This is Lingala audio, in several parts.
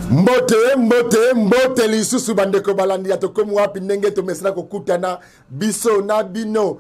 Mbote lisusu bandeko balandi atokomu wapi ndenge to mesana kokutana biso na bino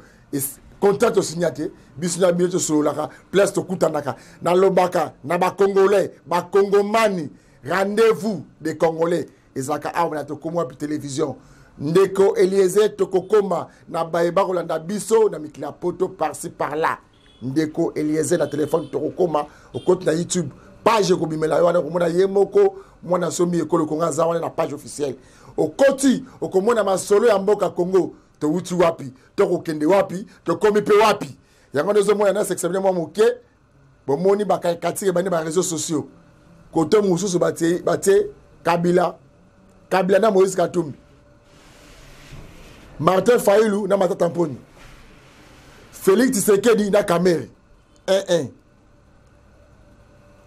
contrat to signate biso na bino to solaka place to kutanaka na lobaka na ba congolais ba congomani rendez-vous des congolais ezaka awa na tokomu wapi télévision ndeko Eliezer tokokoma na baeba kolanda biso na mikila poto par-ci par-là ndeko Eliezer na téléphone tokokoma au compte na YouTube page ko bimela yo na komona yemoko mwana somi ekolo konga za wana na page officielle okoti okomona masolo ya mboka Congo to wuti wapi to kokende wapi to komi pe wapi yango ndezo mwana na s'examiner moi moke bomoni bakatire bani ba réseaux sociaux koto mususu bate Kabila na Moïse Katumbi Martin Fayulu na Matata Mponi Félix Tshisekedi na Kamere 1-1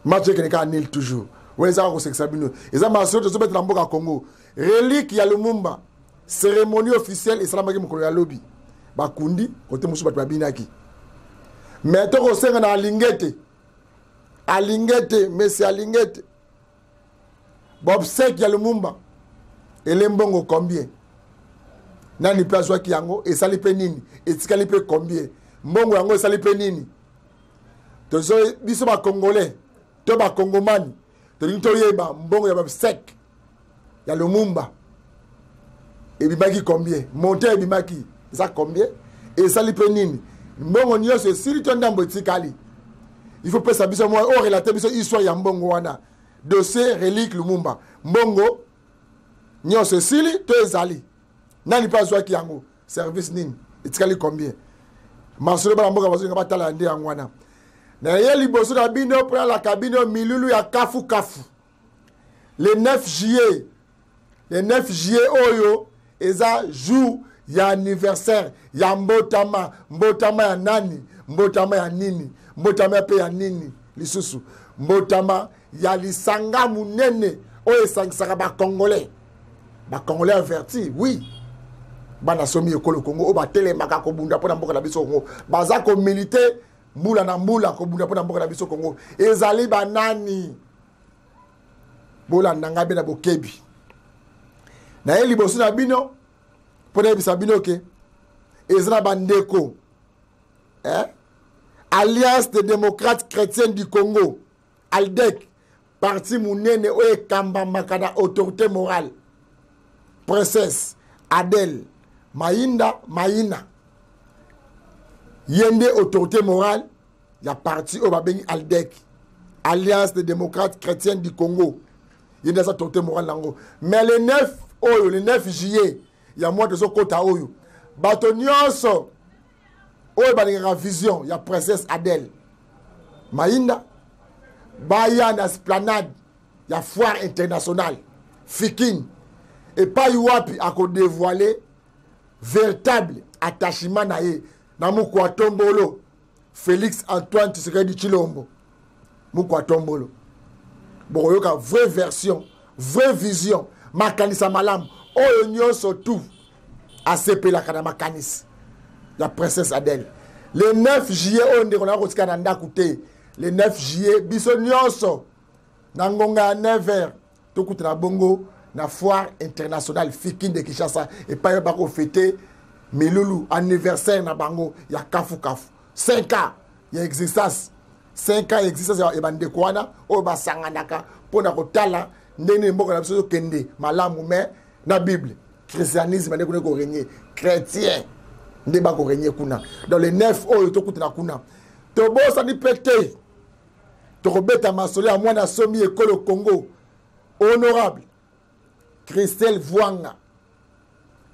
match qui nul toujours. Vous avez dit que c'est ça. Ils ont mettre dans le Congo. Relique ya Lumumba. Cérémonie officielle et salamaki mukolo ya lobby. Bakundi côté musu bat babinaki. Mais to ko senga na Alingete. Alingete, mais c'est Alingete. Bob Sek ya Lumumba. Et mbongo combien? Nani place wa kiango et salipe nini? Et tikalipe combien? Mbongo yango salipe nini? Tozo biso ba Congolais. To ba Congomani to linto yeba mbongo ya Sek ya Lumumba et bimaki combien monter et bimaki ça combien et ça li penini mbongo nyose sili to ndambo tikali il faut pas sabiso moi o relater biso histoire ya mbongo wana dossier relique Lumumba mbongo nyose sili to ezali nani pas zwa ki yango service nini etikali combien masolo ba mboka bazo ngaba tala ndé ngwana na yeli boso na bino pour la cabine milulu ya kafu le 9 juillet oyo eza jour ya anniversaire ya mbotama ya nani mbotama ya nini mbotama pe ya nini lisusu mbotama ya lisanga munene oyo esangisaka ba congolais averti oui bana somi ekolo Congo o batelemaka ko bunda pona mboka na biso Congo baza ko militer mbula na mbula ko bunda pona mboka na biso Congo ezali banani bola nanga be na bokebi na eli bosu na bino pona bisa bino ke ezala bandeko Alliance des démocrates chrétiens du Congo ALDEC parti munene o ekamba makana autorité morale princesse Adèle Maïna yende autorité morale ya parti au babengi ALDEC Alliance des démocrates chrétiens du Congo yende sa autorité morale nango mais le 9 juillet ya mois de sokota oyo bato nyonso oyo balinga vision ya princesse Adèle Maïna baya na esplanade ya foire internationale Fikin et pas wapi a ko dévoiler véritable attachement na ye na mukwa tombolo Félix Antoine Tshisekedi Tshilombo mukwa tombolo boyoka vraie version vraie vision makanisa malamu oyo nyonso tout asepela kana makanisi la princesse Adèle le 9 juillet on ndeko na kotika na ndaku te le 9 juillet biso nyonso na ngonga 9h tokutana bongo na foire internationale Fikin de Kinshasa et pas bako fêter milulu anniversaire na bango ya kafu 5 ans ya existence 5 ans existence ya bandeko wana o basanganaka pona kotala ndene mboka na biso kende malamu mais na Bible christianisme ndeko ko régner chrétien ndeba ko régner kuna dans les 9 oyo tokutana kuna to bosa ni pété to robeta masoli ya mwana somi ekolo Congo honorable Christelle Vuanga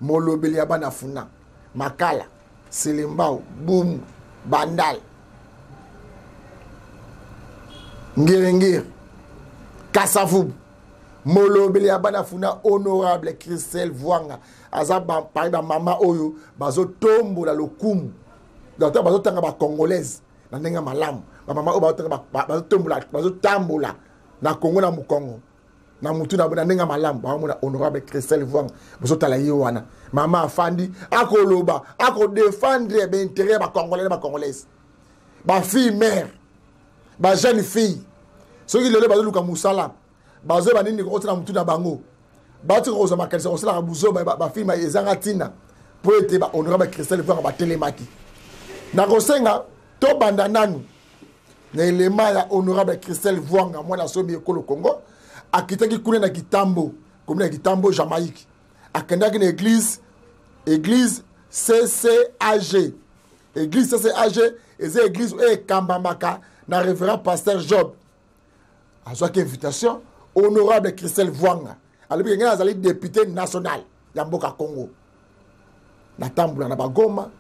molobeli ya bana funa Makala Silimbao Boum Bandal Ngirengir Kasavubu molobeli ya bana funa honorable Christelle Vuanga azaba pariba mama oyo bazo tombola lokumu donc bazo tanga ba congolaise na ndenga malamu ba mama oyo bazo tombola bazo tambola na Congo na Mukongo na mutu na bona ndenga malamu ba mona honorable Christelle Vuanga bozo tala yiwana mama afandi akoloba ako défendre ben intérêt ba congolais ba congolaise ba fille mère ba jeune fille ceux qui le bazo luka musala bazo banini ko tina mutu na bango batu ko zama kanisa ko sala buzo ba film ezanga tina po ete ba honorable Christelle Vwanga ba telemaki na kosenga to banda nanu na elema ya honorable Christelle Vwanga mwana somi ekolo Congo akitaki kuna na Kitambo comme na Kitambo Jamaïque akendaki na église CCAG église CCAG eza église e kambamaka na révérend pasteur Job azwaki invitation honorable Christelle Vwanga alobi ngena azali député national ya mboka Congo na tambula na bagoma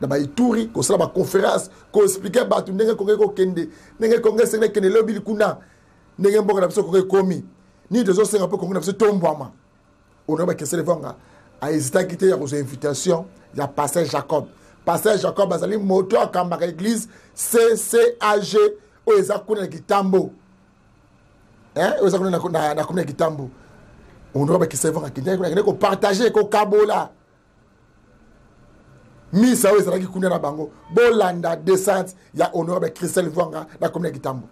na ba Ituri ko sala ba conférence ko expliquer batu ndenge Congo ko kende ndenge Congo sengé kende lobi kuna ndenge mboka na biso Congo komi ni dezo senga po Congo na biso tombwama honorable Christelle Vwanga a hésité à quitter aux invitations ya pasteur Jacob azali moteur kambaka église CCAG o ezakuna na Kitambo o ezakuna na komuna Kitambo honorable Christelle Vwanga kinja ko partager ko kabola misa o ezalaki kuna na bango bolanda descente ya honorable Christelle Vwanga na komuna Kitambo.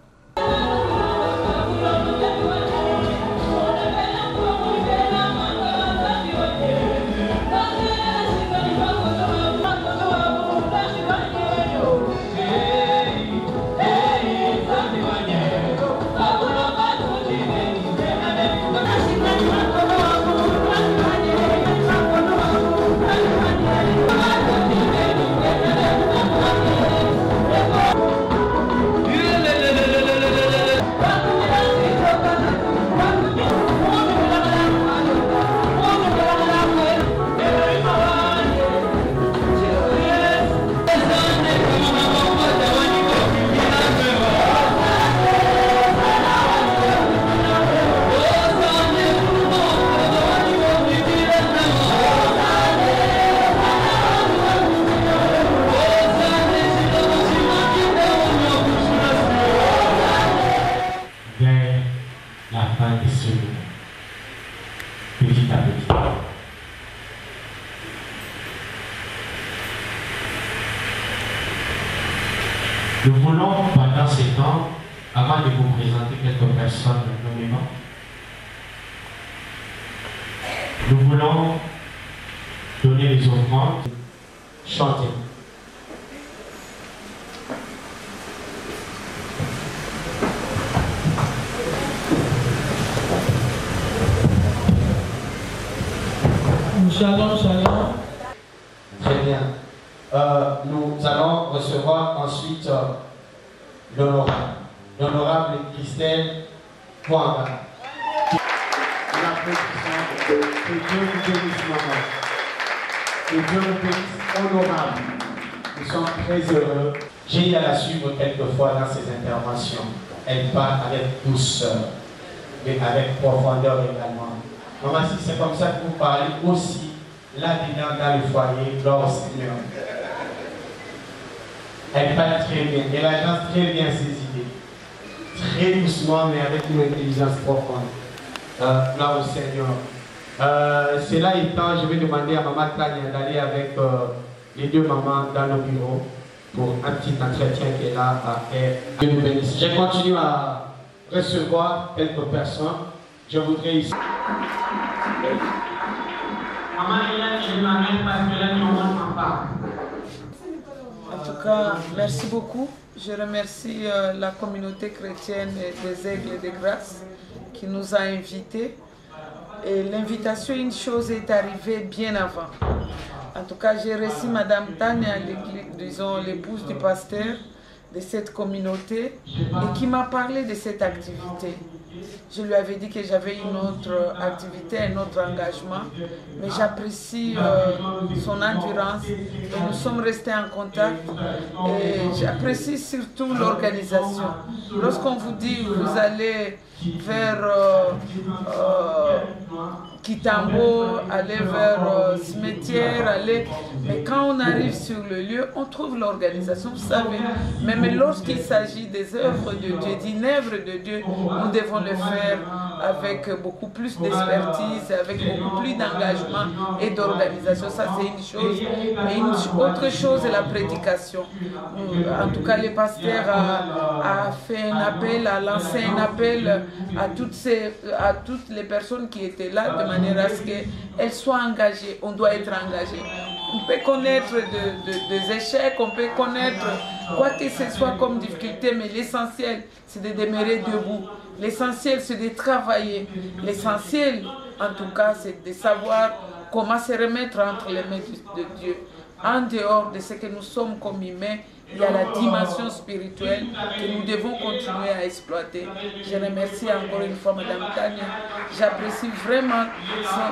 Nous voulons, pendant ces temps, avant de vous présenter quelques personnes nommément, nous voulons donner les offrandes, chanter. Shalom, shalom. Très bien. Nous allons recevoir ensuite l'honorable Christelle Vwanga. Que Dieu vous bénisse, maman. Que Dieu vous bénisse, honorable. Nous sommes très heureux. J'ai eu à la suivre quelquefois dans ses interventions. Elle parle avec douceur, mais avec profondeur également. Maman, si c'est comme ça que vous parlez aussi, là-dedans, dans le foyer, lors Seigneur. Elle parle très bien, elle agence très bien ses idées. Très doucement, mais avec une intelligence profonde. Là au Seigneur. Cela étant, je vais demander à Maman Tania d'aller avec les deux mamans dans le bureau pour un petit entretien qui est là à faire. Dieu nous bénisse. Je continue à recevoir quelques personnes. Je voudrais ici. Maman, je m'amène parce que là, tout le monde m'en parle. En tout cas, merci beaucoup. Je remercie la communauté chrétienne des Aigles et des Grâces qui nous a invités. Et l'invitation, une chose est arrivée bien avant. En tout cas, j'ai reçu Madame Tania, disons l'épouse du pasteur de cette communauté, et qui m'a parlé de cette activité. Je lui avais dit que j'avais une autre activité, un autre engagement, mais j'apprécie son endurance et nous sommes restés en contact et j'apprécie surtout l'organisation. Lorsqu'on vous dit que vous allez vers Kitambo, aller vers cimetière, mais quand on arrive sur le lieu, on trouve l'organisation. Vous savez, même lorsqu'il s'agit des œuvres de Dieu, d'une œuvre de Dieu, nous devons le faire avec beaucoup plus d'expertise, avec beaucoup plus d'engagement et d'organisation. Ça, c'est une chose. Mais une autre chose est la prédication. En tout cas, le pasteur a fait un appel, a lancé un appel à toutes les personnes qui étaient là, de manière à ce qu'elles soient engagées. On doit être engagé. On peut connaître des échecs, on peut connaître quoi que ce soit comme difficulté, mais l'essentiel, c'est de demeurer debout. L'essentiel, c'est de travailler. L'essentiel, en tout cas, c'est de savoir comment se remettre entre les mains de Dieu. En dehors de ce que nous sommes comme humains, il y a la dimension spirituelle que nous devons continuer à exploiter. Je remercie encore une fois Mme Tania. J'apprécie vraiment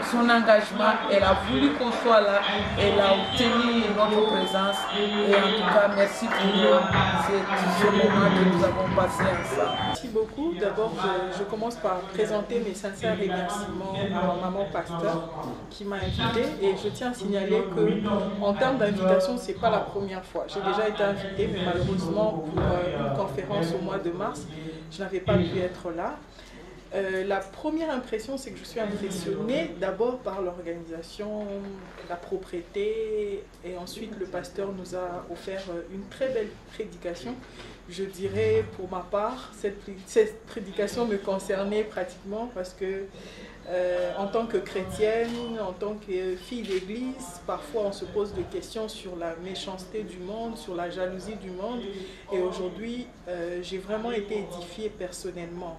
son engagement. Elle a voulu qu'on soit là. Elle a obtenu notre présence. Et en tout cas, merci pour ce moment que nous avons passé ensemble. Merci beaucoup. D'abord, je commence par présenter mes sincères remerciements à Maman Pasteur qui m'a invitée. Et je tiens à signaler qu'en termes d'invitation, ce n'est pas la première fois. J'ai déjà été invitée, mais malheureusement, pour une conférence au mois de mars, je n'avais pas pu être là. La première impression, c'est que je suis impressionnée d'abord par l'organisation, la propreté, et ensuite le pasteur nous a offert une très belle prédication. Je dirais pour ma part, cette prédication me concernait pratiquement parce que en tant que chrétienne, en tant que fille d'église, parfois on se pose des questions sur la méchanceté du monde, sur la jalousie du monde. Et aujourd'hui, j'ai vraiment été édifiée personnellement.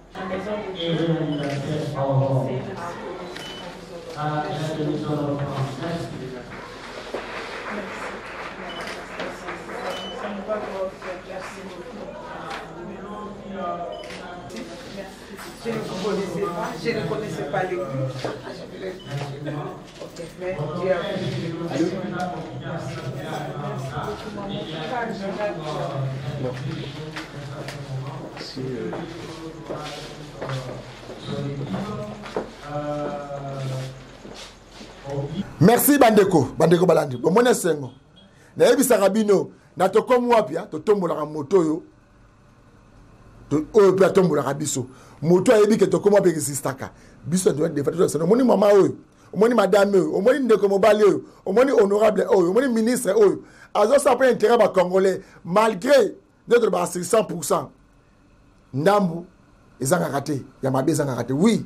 Je ne connaissais pas les Merci Bandeko Balandi. Bon mon sengo. Na yebisaka bino na tokomu wapi to tombolaka moto yo. Oyo pe tombolaka biso. Moto ayebi ke tokomu wapi existaka. Biso doit défendre ça. Omoni mama oyo, omoni madame oyo, omoni ndeko mobali oyo, omoni honorable oyo, omoni ministre oyo. Azo ça pas intérêt ba congolais malgré d'être ba 100%. Ndambu ezanga raté, ya mabe ezanga raté. Oui.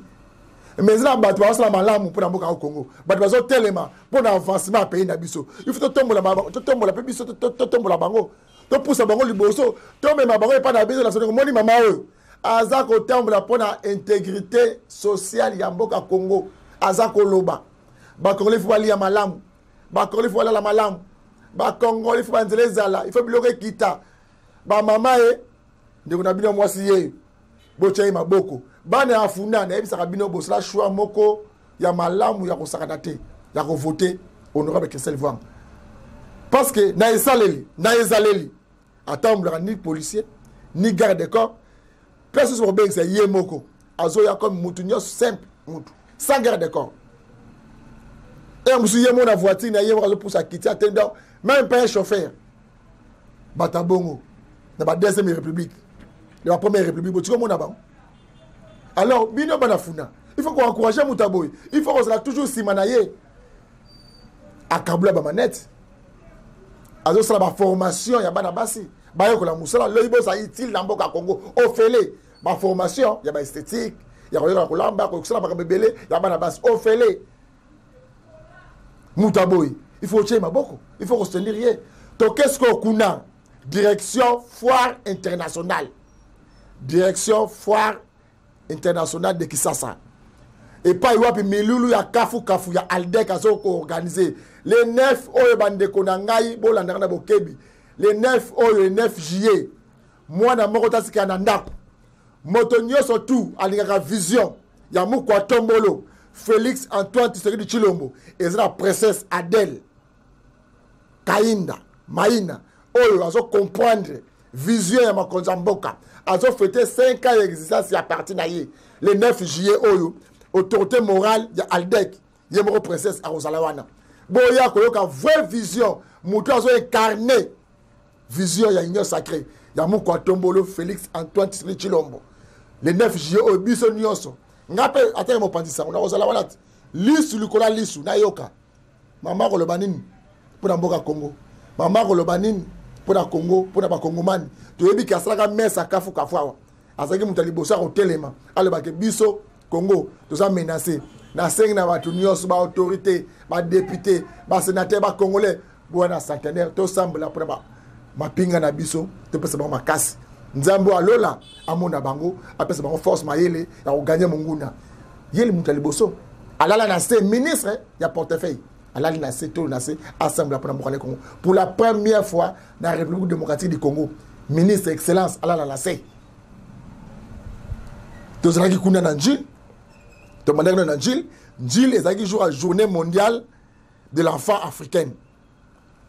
Mais là, tu vas se la malamu pour l'amboka au Congo. Tu vas se tellement pour l'avancement pays nabiso. Il faut tomber la bango, tomber la pébiso, tomber la bango. Tu pousses la bango liboso, tomber ma bango et pas d'abiso la sonne. Moni mama eux. Azako tombe la pour l'intégrité sociale yamboka Congo. Azako loba. Ba Congolais faut aller à malamu. Ba Congolais faut aller à la malamu. Ba Congolais faut aller zala. Il faut bloquer kita. Ba mama de on a bien moi si bochai maboko. Bana afuna na ebisa kabino bosla choix moko ya malamu ya kosakana te ya ko voter honorable Kessel Vwang parce que na ezaleli attendre ni policier ni garde de corps personne sur ben c'est yemoko azo ya comme mutunyo simple mutu sans garde de corps et musu yemo na voiture na yemo azo pour sa quitter attendant même pas un chauffeur batabongo na ba deuxième république la première république botiko mona ba. Alors, bino banafuna. Il faut qu'on encourage Moutaboy. Il faut qu'on soit toujours simanaye. À Kabula Bamanette. Alors, c'est la formation, il y a Banabasi. Bayo ko la musala, le ibo sa utile dans Boka Congo. Ofele. Ma formation, il y a esthétique, il y a Royal Kolamba, ko sala ba bebele, il y a Banabasi. Ofele. Moutaboy. Il faut checker maboko. Il faut retenir rien. Donc, qu'est-ce qu'on a? Direction foire internationale. Direction foire international de Kisasa. Et pas y Milulu ya Kafu ya Aldek azoko organisé. Les 9 oyo bande konangai bolanda na bokebi. Les 9 oyo 9 juillet. Moi na moko tasika na ndako. Moto nyoso tout alingaka vision ya mukwa tombolo. Félix Antoine Tshisekedi Tshilombo et la princesse Adèle Kainda Maïna oyo azo comprendre vision ya makonza mboka. Azo fêté 5 ans d'existence à partir d'hier. Le 9 juillet, autorité morale de Aldec, Yemoro princesse à Rosalawana. Boya koyoka vraie vision, moutou azo incarné vision ya union sacrée. Ya mouko tombolo Félix Antoine Tshisekedi Tshilombo. Le 9 juillet au biso nyonso, ngape atenge mopandisa on a osala wala lisu likola lisu na yoka mama ko lobanini pour mboka Congo mama ko lobanini pour la Congo pour ba Congomani to yebi ka sala ka mesa kafu kafu azaki mutali bosa ko telema aloba ke biso Congo to sa menacer na sengi na batu nyos ba autorité ba député ba sénateur ba congolais bona centenaire to sambla pour ba pinga na biso to pesa ba makasi nzambo alola amona bango apesa bango force mayele ya ko gagner monguna yeli mutali boso alala na se ministre ya portefeuille alali na se to na se assemblée pour mboka Congo pour la première fois dans la République démocratique du Congo ministre excellence alala na se to zaki kuna na njil to mandana na njil njil ezaki jour à journée mondiale de l'enfant africaine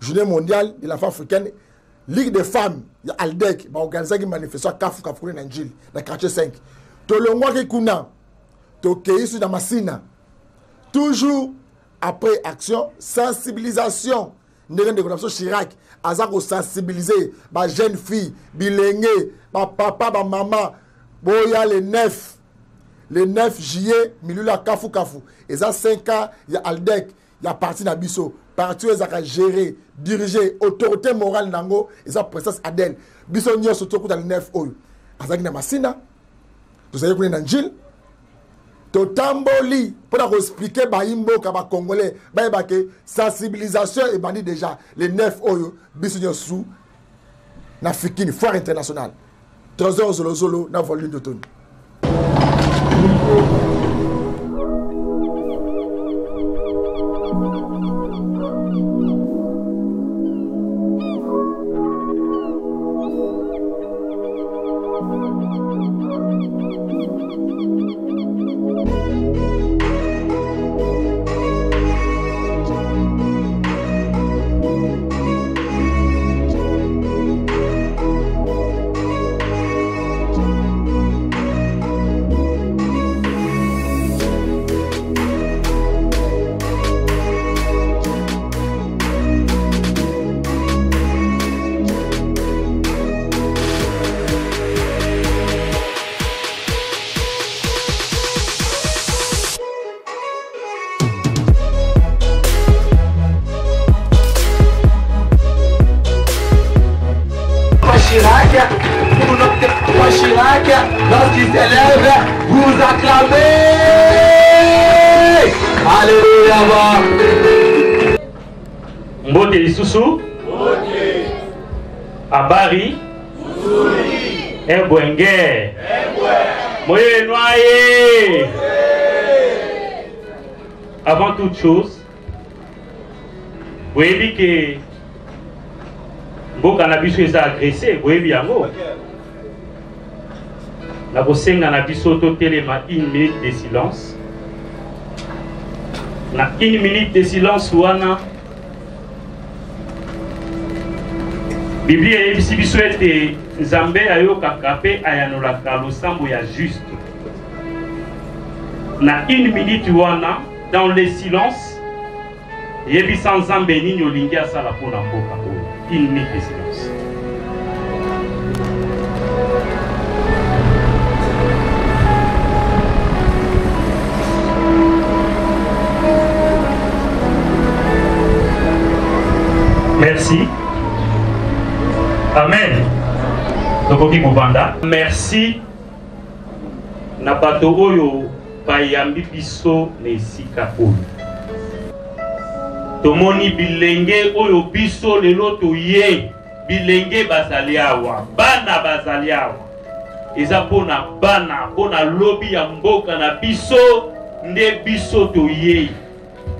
journée mondiale de l'enfant africaine Ligue des femmes ya Aldec ba organiser une manifestation kafu na njil na quartier 5 to longwa ki kuna to keisu na masina toujours après action sensibilisation ndenge de connexion Chirac azako sensibiliser ba jeune fille bilenge ba papa ba maman boya le 9 juillet milula kafu et ça 5 ans ya Aldec ya parti na biso parti ezaka gérer diriger autorité morale nango et ça princesse Adèle biso nyoso to kuta le 9 oyo azaki na masina to zaye kuna na njil to tamboli pour expliquer ba imboka ba congolais ba ke sensibilisation et bandi déjà le 9 oyo biso nyoso na fikini foire internationale trésor zolo na volume d'automne. Lorsqu'il s'élève, vous acclamez. Alléluia. Mbote Isusu. Abari. Ebwenge. Moye noye. Avant toute chose, vous voyez que Mboka Nabiso est agressé, vous voyez bien. La bosenga na biso to telema 1 minute de silence. Na 1 minute de silence wana. Biblia yebisi biso ete Nzambe ayoka kape ayanola kalosambo ya juste. Na 1 minute wana dans le silence yebisa Nzambe nini olingi asala pona mboka oyo. 1 minute de silence. Merci. Amen. Tokoki Bubanda. Merci. Na bato oyo bayambi biso nesika oyo. Tomoni bilenge oyo biso lelo toye. Bilenge bazali awa. Bana bazali awa. Eza pona bana, pona lobi ya mboka na biso nde biso toye.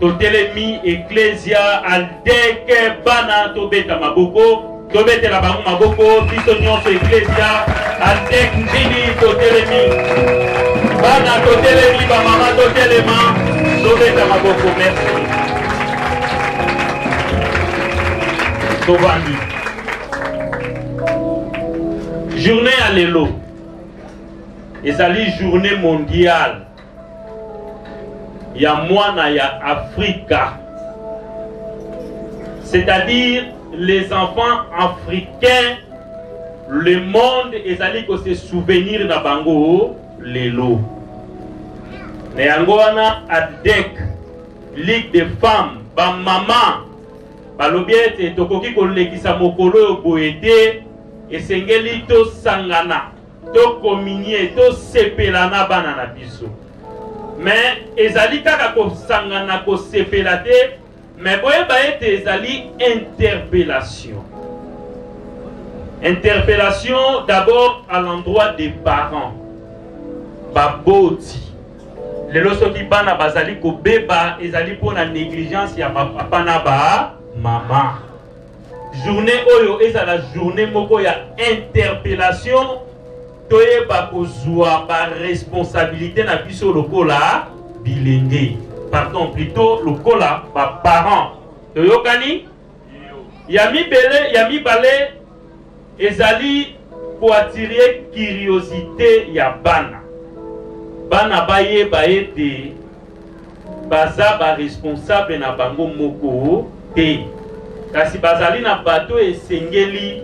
Totelemi Ecclesia Aldec bana tobeta maboko tobete la bango maboko biso nyonso Ecclesia Aldec njini totelemi bana totelemi ba mama totelema tobeta maboko. Merci. Tobandi journée à lelo ezali journée mondiale ya mwana ya Afrika, c'est-à-dire les enfants africains, le monde ezali ko se souvenir na bango lelo. Mais Angoana ADEC, Ligue des femmes, ba maman, ba lobiete tokoki kolekisa mokolo boete esengeli to sangana, to communier, to sepelana bana na biso. Mais ezali kaka ko sangana ko sepelate, mais boye ba ete ezali interpellation. Interpellation d'abord à l'endroit des parents. Baboti. Les losoki bana bazali ko beba ezali pour la négligence ya papa na ba maman. Journée oyo ezala journée moko ya interpellation toye ba kozwa ba responsabilité na biso lokola bilenge. Pardon, plutôt lokola ba parents. Toyokani? Yami bele, yami bale ezali pour attirer curiosité ya bana. Bana baye baete baza ba responsable na bango moko te. Kasi bazali na bato esengeli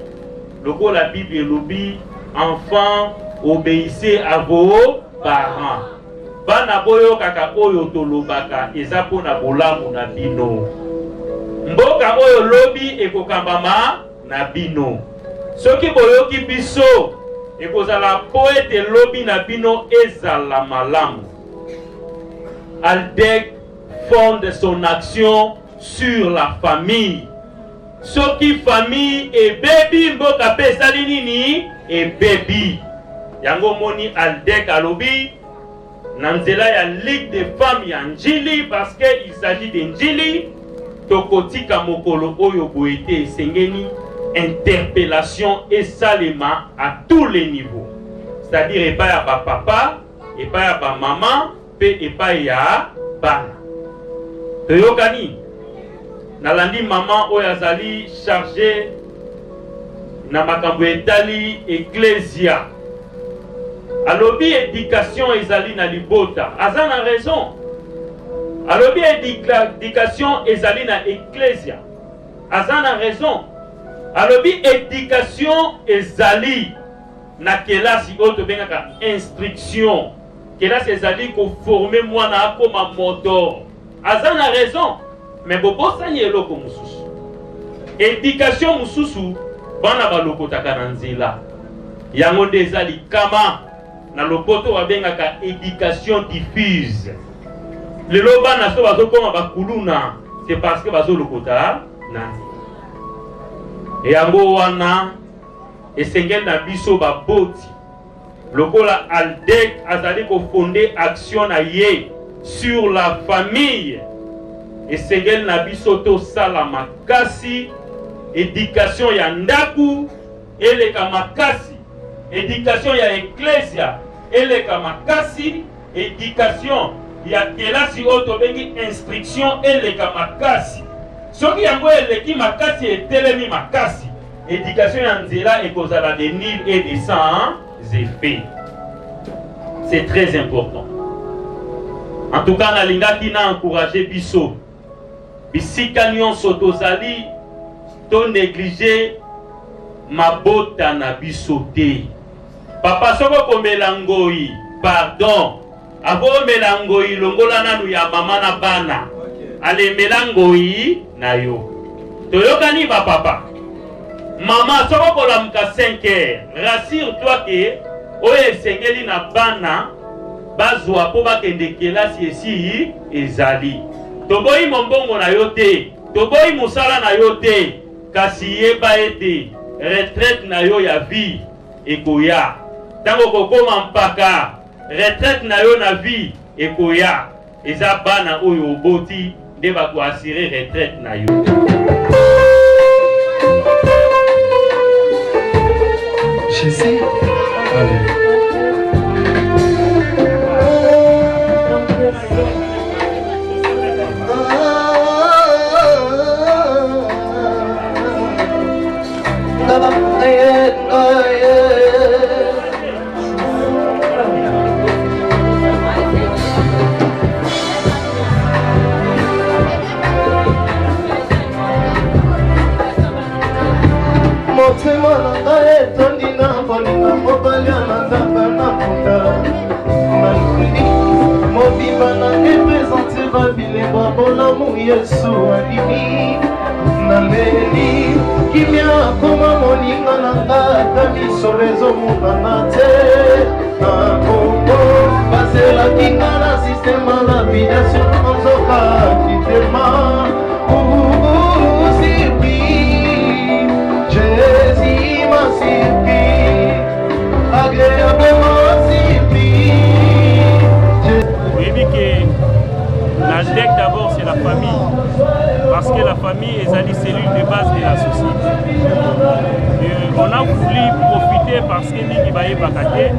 lokola Bible elobi enfants obéissez à vos parents. Bana boyo kaka oyo tolobaka eza pona bolamu na bino. Mboka oyo lobi ekokambama na bino. Soki boyoki biso ekozala poete lobi na bino ezala malamu. ALDEC fonde son action sur la famille. Soki famille et baby mboka pesa nini et baby. Yango moni ALDEC alobi nanzela ya Ligue des femmes ya njili parce que il s'agit de njili tokotika mokolo oyo boete sengeni interpellation et salema à tous les niveaux. C'est-à-dire et pas ya ba papa, et pas ya ba maman, et pas ya bana. Toyokani nalandi maman oyazali chargé na makambo etali ecclesia. Alobi éducation ezali na libota. Azana raison. Alobi éducation ezali na ecclesia. Azana raison. Alobi éducation ezali na kelasi oto bengaka instruction. Kelasi ezali ko former mwana akoma moto. Azana raison. Mais bobo sani eloko mususu. Éducation mususu bana balokotaka na nzela. Yango nde ezali kama na lopoto wabengaka éducation diffuse. Lelo bana so bazokoma bakuluna, c'est parce que bazolokota na nzela. Yango wana esengel na biso baboti. Lokola ALDEC azali ko fonder action na ye sur la famille. Esengel na biso to sala makasi éducation ya ndaku eleka makasi éducation ya ecclesia eleka makasi éducation ya kelasi oto bengi instruction eleka makasi soki yango eleki makasi etelemi makasi éducation ya nzela ekozala de nil et de sans effet. C'est très important. En tout cas nalingaki na encourager biso bisika nyonso tozali to négliger mabota na biso te. Papa soko komela ngoi, pardon, abo mela ngoi longola nanu ya mama na bana. Ale mela ngoi na yo. Toyokani ba papa. Mama soko kolamka 5 heures. Rassure-toi que oye sengeli na bana bazwa po bakende kelasi esi ezali. Toboyi mombongo na yo te, toboyi musala na yo te, kasi yeba ete retraite na yo ya vie ekoya. Tango kokoma mpaka retraite na yo na vie ekoya. Eza bana oyo oboti nde bako assurer retraite na yo. Je sais. Allez. Mobiba Nalobaka bilemba bonamu Yesu alimi Naleli kimia koma moninga nanga Kamiso rezo mutana te Na Kongo Basela kinga na sistema na vidasyon Nzoka kitema Sirpi Jésus m'a sirpi Agréablement sirpi. Vous voyez que l'ALDEC d'abord c'est la famille. Parce que la famille est la cellule de base de la société. Et on a voulu profiter parce que Niki Baye Bakate,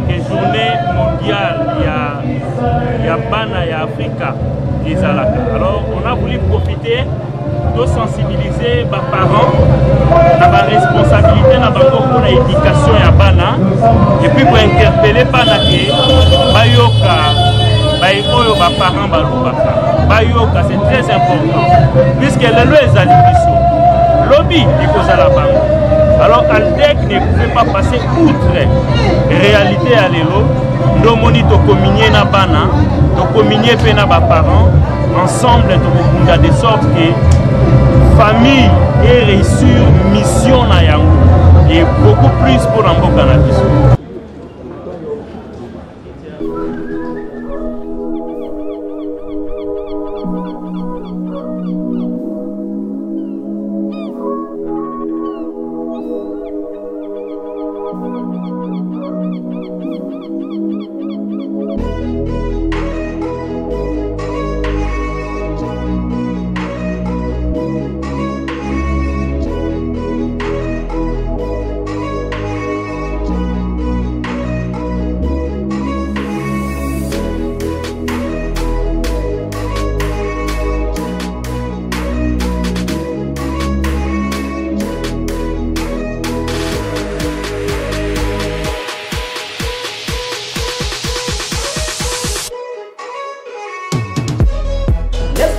que journée mondiale, il y a Bana, il y a Africa, et Zalaka. Alors on a voulu profiter de sensibiliser les parents à la responsabilité pour l'éducation et Bana, et puis pour interpeller Bana que Bayoka, Bayoka, parents Bayoka, c'est très important, puisque les lois sont les lobby est cause à la banque. Alors ALDEC ne pouvait pas passer outre réalité à l'élo. Nous avons communié na bana, nous communié pena ba parents, ensemble nous avons de sorte que famille et réussir mission na yango et beaucoup plus pour l'amboka na biso.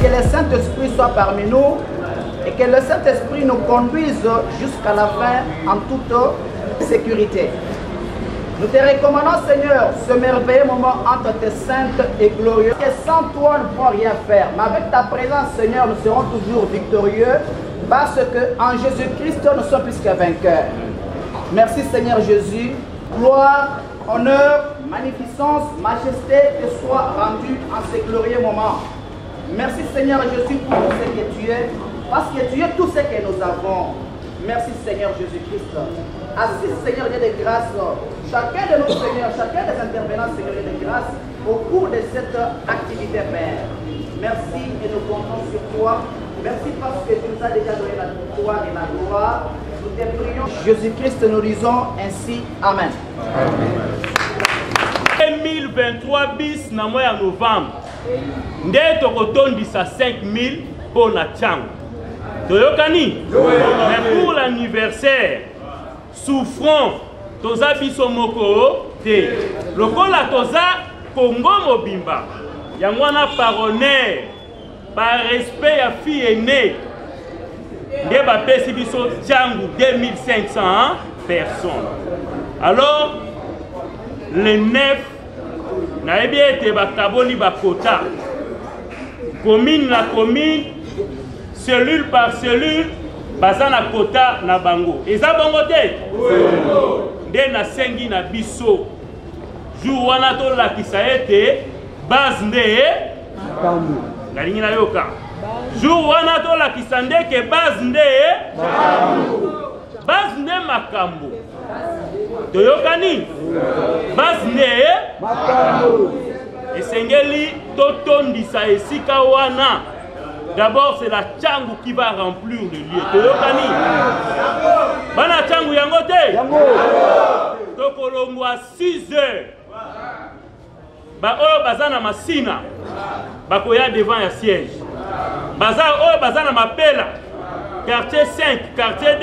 Que le Saint-Esprit soit parmi nous et que le Saint-Esprit nous conduise jusqu'à la fin en toute sécurité. Nous te recommandons, Seigneur, ce merveilleux moment entre tes saintes et glorieux. Et sans toi, nous ne pouvons rien faire. Mais avec ta présence, Seigneur, nous serons toujours victorieux parce qu'en Jésus-Christ, nous sommes plus que vainqueurs. Merci, Seigneur Jésus. Gloire, honneur, magnificence, majesté te soit rendue en ces glorieux moments. Merci Seigneur Jésus pour tout ce que tu es, parce que tu es tout ce que nous avons. Merci Seigneur Jésus-Christ. Assiste Seigneur Dieu de grâce, chacun de nos seigneurs, chacun des intervenants Seigneur Dieu de grâce, au cours de cette activité Père. Merci et nous comptons sur toi. Merci parce que tu nous as déjà donné la victoire et la gloire. Nous te prions. Jésus-Christ, nous disons ainsi. Amen. 2023 bis na mois de novembre. Nde tokotondisa 5000 pour na tchango. Toyokani? Mais pour l'anniversaire, souffrons, toza biso moko te. Lokola toza Congo mobimba. Yangwana paroner, par respect ya fille aînée. Nde ba pesi biso tchango 2500 personnes. Alors, le 9 na été bakaboli bakota commune na commune cellule par cellule bazana kota na bango eza bongo te nde na sengi na biso jour wana to lakisa ete base nde makambo ngalingi na yoka jour wana to lakisa nde ke base nde makambo base nde makambo toyokani base nde makambo esengeli totondisa esika wana. D'abord c'est la tchangu qui va remplir le lieu. Toyokani bana tchangu yango te tokolongwa 6 heures ba oyo bazana masina bakoya devant ya siège baza oyo bazana mapela quartier 5 quartier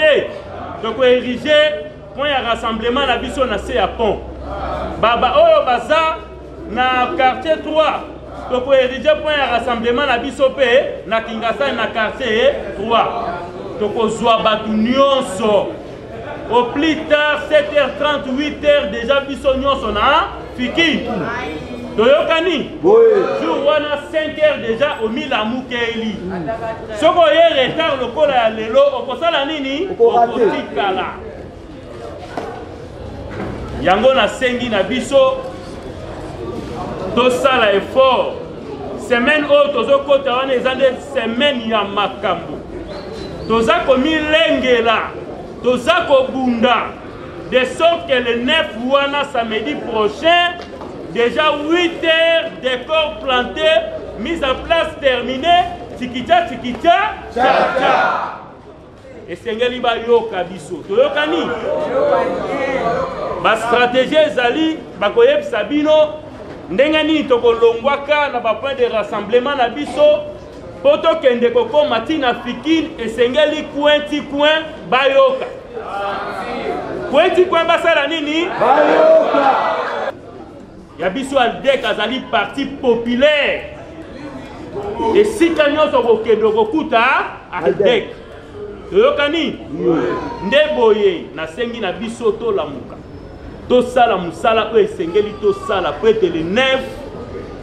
2 toko ériger point ya rassemblement na biso na se ya pont baba oyo baza na quartier 3 toko ériger point ya rassemblement na biso pe na Kingasani na quartier 3 toko zwa batu nyonso au plus tard 7h30 8h déjà biso nyonso na fiki Toyokani jour wana 5 heures déjà au Milamukeli. Soko ye retard lokola ya lelo okosala nini? Okotikala. Yango na sengi na biso tosala effort. Semaine o tozokota wana eza nde semaine ya makambo. Toza komilengela, toza kobunda, de sorte que le 9 wana samedi prochain, déjà 8 heures, décor planté, mise en place terminée, tikita, tcha. Et sengeli ba yoka biso. Toyokani? Ba stratégie ezali, bakoyeb sabino, ndenge nini tokolongwaka na ba point de rassemblement na biso, poto kende koko matina fikine, et sengeli coin bayoka. Coin basala nini? Bayoka. Yabiso Aldec azali parti populaire. Et si kanyo soko kendo kokuta Aldec. Toyokani? Ndeboye na sengi na biso to lamuka. To sala musala o esengeli to sala prête le 9.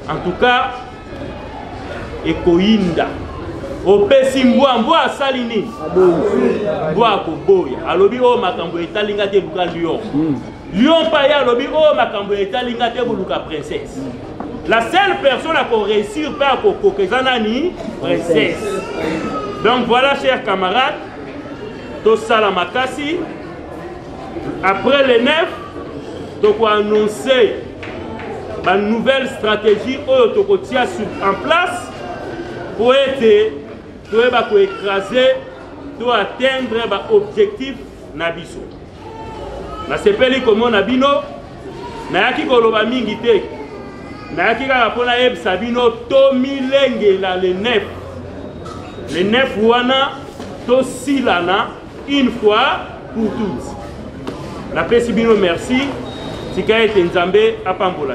En tout cas, ekoinda. Opesi mbwa asali nini? Mbwa koboya. Alobi o makambo etalinga te luka lion. Lion pa ya alobi o makambo etalinga te luka princesse. La seule personne à réussir par Koko Kezanani, princesse. Donc voilà, chers camarades, Tosala Makasi. Après le 9, donc on a annoncé une nouvelle stratégie en place pour écraser, pour atteindre l'objectif Nabiso. Na sepeli comme Nabino, Nayaki Koloba Mingite, Nayaki Karapona Eb Sabino, Tomi Lengela le 9. Le 9 wana, Tosilana, une fois pour toutes. La paix Sibino, merci. Tika et Nzambe, Apambola.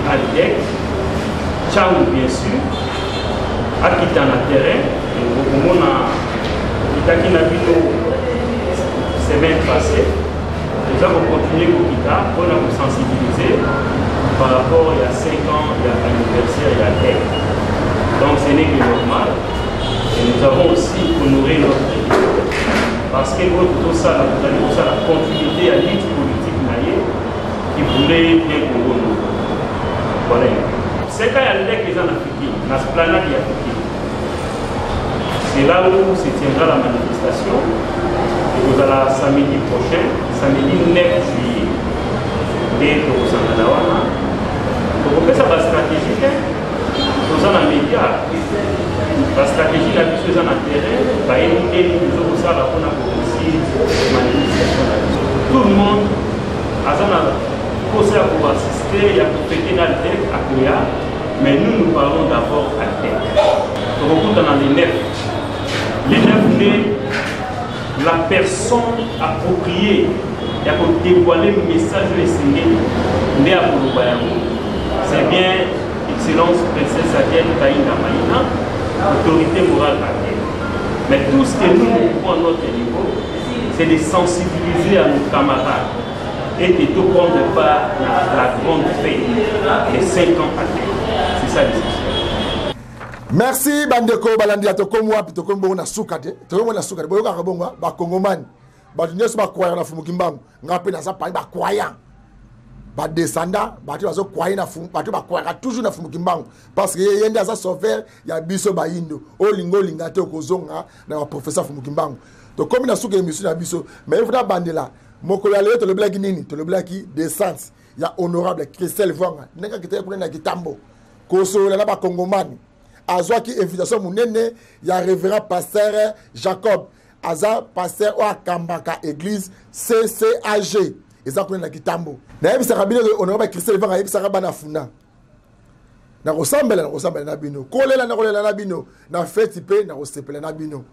Aldec, ciao bien sûr, Akita na terrain, on a Itaki na bino semaine passée, nous avons continué au Kita, on a sensibilisé par rapport à 5 ans, il y a l'anniversaire, il y a Aldec. Donc ce n'est que normal. Et nous avons aussi honoré notre équipe. Parce que tout ça, vous avez tout ça, la continuité à l'élite politique qui voulait bien Congo. Voilà. C'est quand il y a les gens africains, dans ce plan-là, il y a africain. C'est là où se tiendra la manifestation. Et vous allez samedi prochain, samedi 9 juillet, dès que vous en allez là. Donc on fait ça par stratégie. Nous avons un média. La stratégie la plus sur le terrain, tout le monde a posé pour assister, il y a pour fêter l'Aldec à Koya, mais nous parlons d'abord Aldec. Donc on dans les 9. Les 9 la personne appropriée, il y a pour dévoiler le message de l'Essengé, c'est bien Excellence Princesse Adèle Kaïna Maïna, autorité morale à terre. Mais tout ce que nous pouvons à notre niveau, c'est de sensibiliser à nos camarades et de tout prendre part à la grande fête des 5 ans à terre. C'est ça l'essentiel. Merci Bandeko Balandi Atokomwa Pitokombo na Sukate. Tokombo na Sukate. Boyoka Kabongwa, Bakongomani. Batunyesu Bakwaya na Fumukimbangu. Ngape na Zapani Bakwaya. Ba descendant batu bazo kwai na fumu batu bakwaka toujours na fumu kimbangu parce que yende aza sauver ya biso ba indo olingo lingate okozonga na ba professeur fumu kimbangu to comme na suka émission na biso mais il faut bandela mokolo ale to le blaki nini to le blaki descente ya honorable Christelle Vanga neka kitaya kuna na kitambo koso la ba kongomani azwa ki invitation munene ya révérend pasteur Jacob aza pasteur o akambaka église CCAG. Exactement na kitambo. Na yebisa kabine honorable Christelle Vanga yebisa kabana funa. Na ressemble na bino. Kolela na bino. Na fête pe na resepela na bino.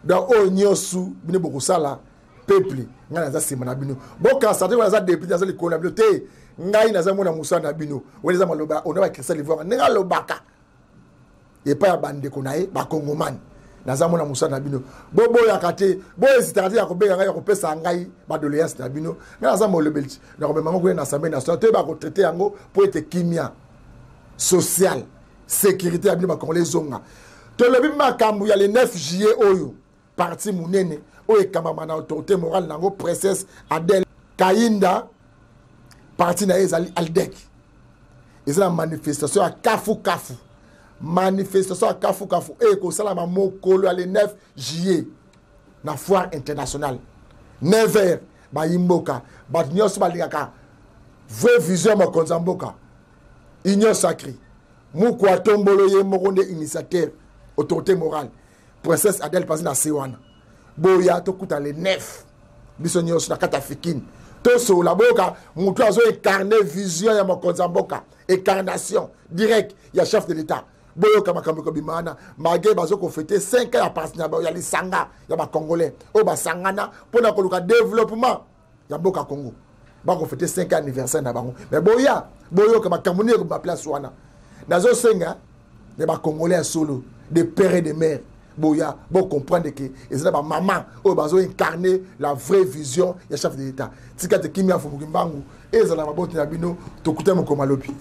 Da o nyosu bino bokosala peuple ngana za sima na bino. Boka sa te za député za likona bino te ngai na za mona musa na bino. Weza maloba honorable Christelle Vanga nga lobaka. Et pas ya bande konae ba kongomani. naza mona musala na bino bobo ya kate bo hésiter ya kobenga ngai ya kopesa ngai ba doléance na bino nga naza molobelti na ko memanga ko na assemblée nationale te ba ko traiter yango pour être kimia social sécurité ya bino ba congolais zonga to lebi makambu ya le 9 juillet oyo parti munene oyo ekambama na autorité morale nango princesse Adèle Kayinda parti na ezali Aldec ezala manifestation à Kafu manifestation à Kafu et ko sala ma mokolo le 9 juillet na foire internationale 9h ba yimboka ba nyos ba lingaka vraie vision ma konzamboka union sacrée muko atombolo ye mokonde initiateur autorité morale princesse Adèle passe na Sewana boya to kuta le 9 biso nyos na kata fikine to so la boka muto azo incarner vision ya mokonzamboka incarnation direct ya chef de l'état boyo kama kambo bimana magé bazo ko fêter 5 ans ya parti ya lisanga ya ba congolais o ba sangana pona ko luka développement ya boka Congo ba ko fêter 5 ans anniversaire na bango mais boyo kama kamoni ko ba place wana nazo senga ne ba congolais solo de père et de mère boya bon comprendre que ezala ba maman o bazo incarner la vraie vision ya chef de l'état tika te kimia fu mbangu ezala maboti na bino to kuta mo komalopi